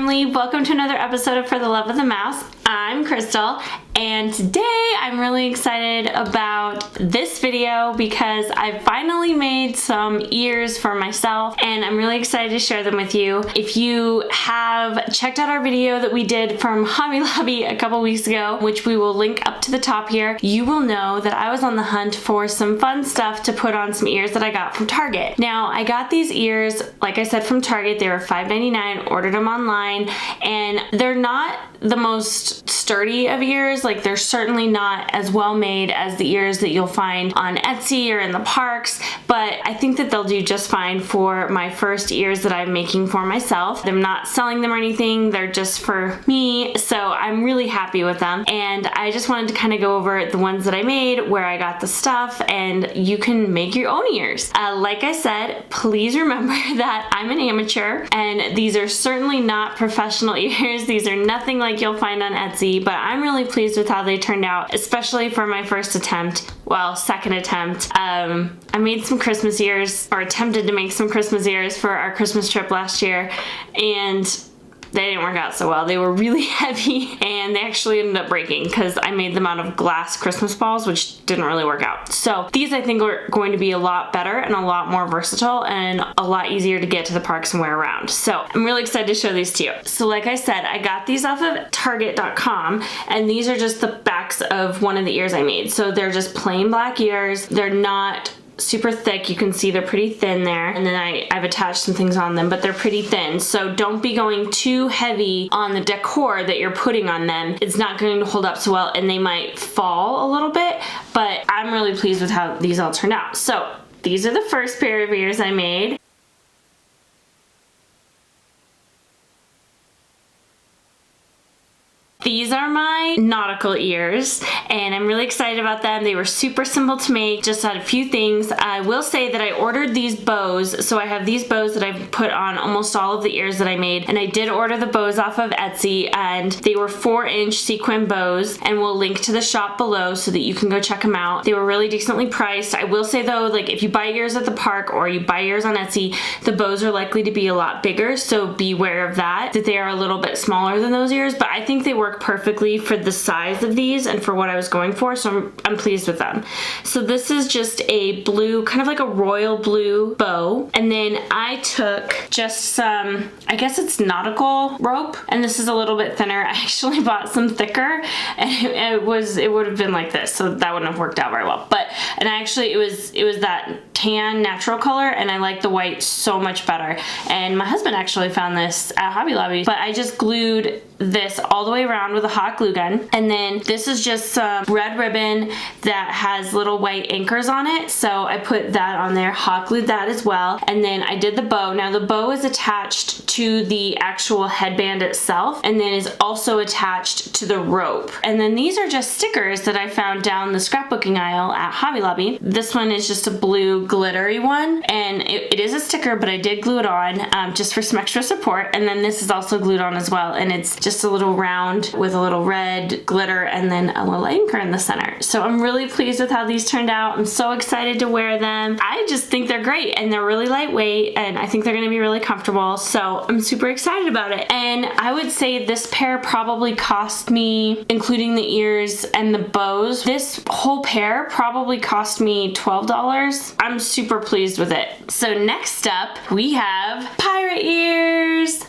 family, welcome to another episode of For the Love of the Mouse. I'm Crystal, and today I'm really excited about this video because I finally made some ears for myself and I'm really excited to share them with you. If you have checked out our video that we did from Hobby Lobby a couple weeks ago, which we will link up to the top here, you will know that I was on the hunt for some fun stuff to put on some ears that I got from Target. Now, I got these ears, like I said, from Target. They were $5.99, ordered them online, and they're not the most sturdy of ears. Like, they're certainly not as well made as the ears that you'll find on Etsy or in the parks, but I think that they'll do just fine for my first ears that I'm making for myself. I'm not selling them or anything, they're just for me, so I'm really happy with them. And I just wanted to kind of go over the ones that I made, where I got the stuff, and you can make your own ears. Like I said, please remember that I'm an amateur, and these are certainly not professional ears. These are nothing like you'll find on Etsy, but I'm really pleased with how they turned out, especially for my first attempt. Well, second attempt. I made some Christmas ears, or attempted to make some Christmas ears for our Christmas trip last year, and they didn't work out so well. They were really heavy and they actually ended up breaking because I made them out of glass Christmas balls, which didn't really work out. So these, I think, are going to be a lot better and a lot more versatile and a lot easier to get to the parks and wear around. So I'm really excited to show these to you. So like I said, I got these off of Target.com, and these are just the backs of one of the ears I made. So they're just plain black ears. They're not super thick. You can see they're pretty thin there, and then I've attached some things on them, but they're pretty thin, so don't be going too heavy on the decor that you're putting on them. It's not going to hold up so well, and they might fall a little bit, but I'm really pleased with how these all turned out. So these are the first pair of ears I made. These are my nautical ears, and I'm really excited about them. They were super simple to make, just had a few things. I will say that I ordered these bows, so I have these bows that I've put on almost all of the ears that I made, and I did order the bows off of Etsy, and they were 4-inch sequin bows, and we'll link to the shop below so that you can go check them out. They were really decently priced. I will say though, like, if you buy ears at the park or you buy ears on Etsy, the bows are likely to be a lot bigger, so beware of that they are a little bit smaller than those ears, but I think they work perfectly for the size of these and for what I was going for, so I'm pleased with them. So this is just a blue, kind of like a royal blue bow, and then I took just some, I guess it's nautical rope, and this is a little bit thinner. I actually bought some thicker, and it would have been like this, so that wouldn't have worked out very well. But, and I actually, it was that tan natural color, and I like the white so much better. And my husband actually found this at Hobby Lobby, but I just glued this all the way around with a hot glue gun, and then this is just some red ribbon that has little white anchors on it, so I put that on there, hot glued that as well, and then I did the bow. Now the bow is attached to the actual headband itself, and then is also attached to the rope. And then these are just stickers that I found down the scrapbooking aisle at Hobby Lobby. This one is just a blue glittery one, and it is a sticker, but I did glue it on just for some extra support. And then this is also glued on as well, and it's just a little round with a little red glitter and then a little anchor in the center. So I'm really pleased with how these turned out. I'm so excited to wear them. I just think they're great, and they're really lightweight, and I think they're gonna be really comfortable, so I'm super excited about it. And I would say this pair probably cost me, including the ears and the bows, this whole pair probably cost me $12. I'm super pleased with it. So next up, we have pirate ears.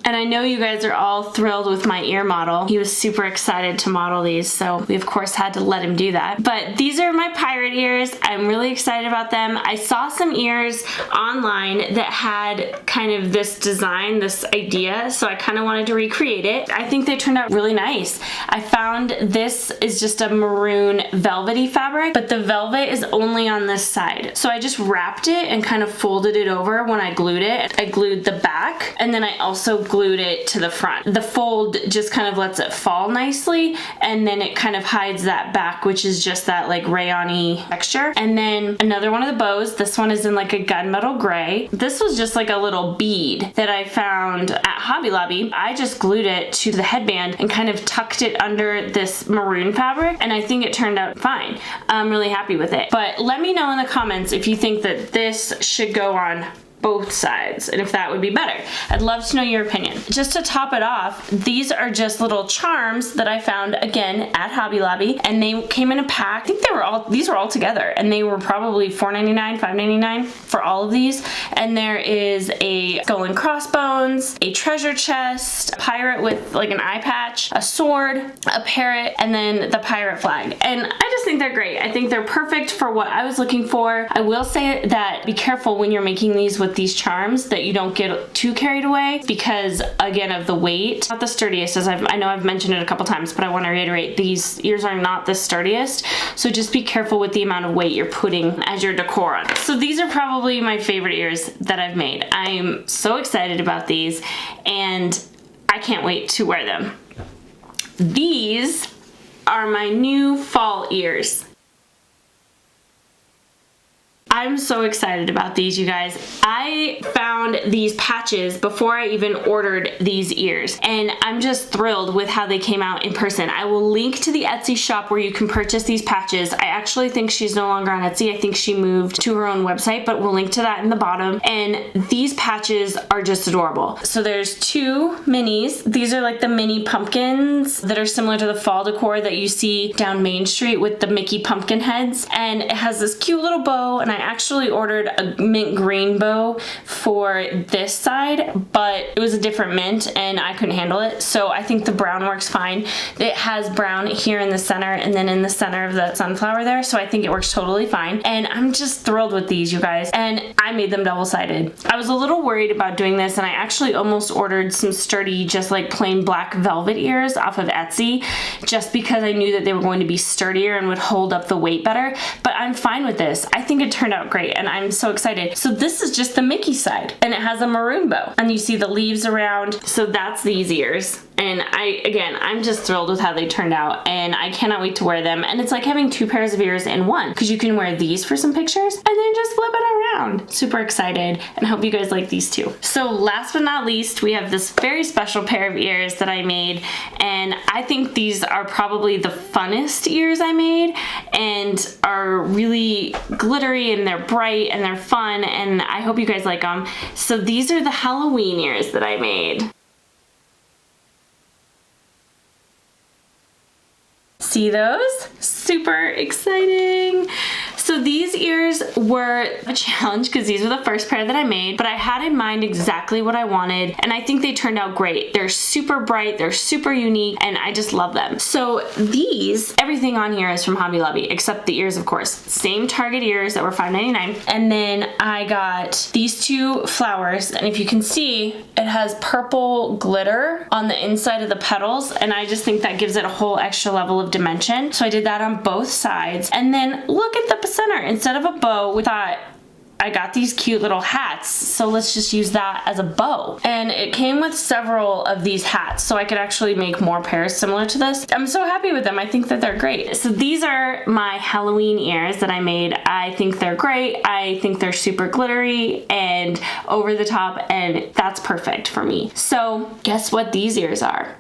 And I know you guys are all thrilled with my ear model. He was super excited to model these, so we of course had to let him do that. But these are my pirate ears. I'm really excited about them. I saw some ears online that had kind of this design, this idea, so I kind of wanted to recreate it. I think they turned out really nice. I found this is just a maroon velvety fabric, but the velvet is only on this side. So I just wrapped it and kind of folded it over when I glued it. I glued the back, and then I also glued glued it to the front. The fold just kind of lets it fall nicely, and then it kind of hides that back, which is just that like rayon-y texture. And then another one of the bows, this one is in like a gunmetal gray. This was just like a little bead that I found at Hobby Lobby. I just glued it to the headband and kind of tucked it under this maroon fabric, and I think it turned out fine. I'm really happy with it. But let me know in the comments if you think that this should go on both sides and if that would be better. I'd love to know your opinion. Just to top it off, these are just little charms that I found again at Hobby Lobby, and they came in a pack. I think these were all together, and they were probably $4.99, $5.99 for all of these. And there is a skull and crossbones, a treasure chest, a pirate with like an eye patch, a sword, a parrot, and then the pirate flag. And I just think they're great. I think they're perfect for what I was looking for. I will say that be careful when you're making these with these charms that you don't get too carried away because again of the weight. Not the sturdiest, as I know I've mentioned it a couple times, but I want to reiterate, these ears are not the sturdiest, so just be careful with the amount of weight you're putting as your decor on. So these are probably my favorite ears that I've made. I'm so excited about these and I can't wait to wear them. These are my new fall ears. I'm so excited about these, you guys. I found these patches before I even ordered these ears, and I'm just thrilled with how they came out in person. I will link to the Etsy shop where you can purchase these patches. I actually think she's no longer on Etsy. I think she moved to her own website, but we'll link to that in the bottom. And these patches are just adorable. So there's two minis. These are like the mini pumpkins that are similar to the fall decor that you see down Main Street with the Mickey pumpkin heads. And it has this cute little bow, and I actually ordered a mint green bow for this side, but it was a different mint and I couldn't handle it, so I think the brown works fine. It has brown here in the center and then in the center of the sunflower there, so I think it works totally fine. And I'm just thrilled with these, you guys, and I made them double-sided. I was a little worried about doing this, and I actually almost ordered some sturdy, just like plain black velvet ears off of Etsy, just because I knew that they were going to be sturdier and would hold up the weight better, but I'm fine with this. I think it turned out great and I'm so excited. So this is just the Mickey side, and it has a maroon bow, and you see the leaves around. So that's these ears, and I'm just thrilled with how they turned out, and I cannot wait to wear them. And it's like having two pairs of ears in one, because you can wear these for some pictures and then just flip it around. Super excited, and I hope you guys like these too. So last but not least, we have this very special pair of ears that I made, and I think these are probably the funnest ears I made, and are really glittery and they're bright and they're fun, and I hope you guys like them. So these are the Halloween ears that I made. See those? Super exciting. So these ears were a challenge because these were the first pair that I made, but I had in mind exactly what I wanted, and I think they turned out great. They're super bright, they're super unique, and I just love them. So these, everything on here is from Hobby Lobby, except the ears, of course. Same Target ears that were $5.99. And then I got these two flowers, and if you can see, it has purple glitter on the inside of the petals, and I just think that gives it a whole extra level of dimension. So I did that on both sides. And then look at the center. Instead of a bow, we thought, I got these cute little hats, so let's just use that as a bow. And it came with several of these hats, so I could actually make more pairs similar to this. I'm so happy with them. I think that they're great. So these are my Halloween ears that I made. I think they're great. I think they're super glittery and over the top, and that's perfect for me. So guess what these ears are?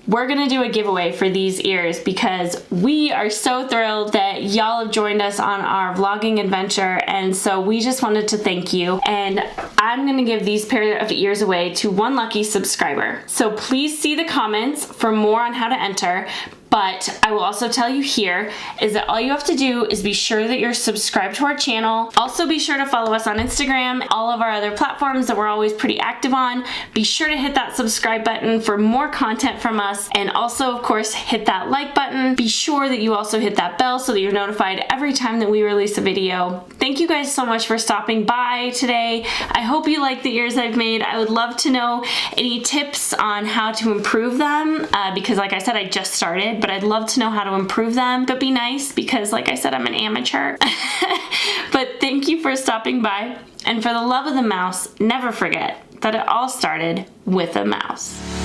We're gonna do a giveaway for these ears because we are so thrilled that y'all have joined us on our vlogging adventure, and so we just wanted to thank you. And I'm gonna give these pair of ears away to one lucky subscriber. So please see the comments for more on how to enter. But I will also tell you here is that all you have to do is be sure that you're subscribed to our channel. Also be sure to follow us on Instagram, all of our other platforms that we're always pretty active on. Be sure to hit that subscribe button for more content from us, and also of course hit that like button. Be sure that you also hit that bell so that you're notified every time that we release a video. Thank you guys so much for stopping by today. I hope you like the ears I've made. I would love to know any tips on how to improve them because like I said, I just started, but I'd love to know how to improve them. But be nice because like I said, I'm an amateur. But thank you for stopping by. And for the love of the mouse, never forget that it all started with a mouse.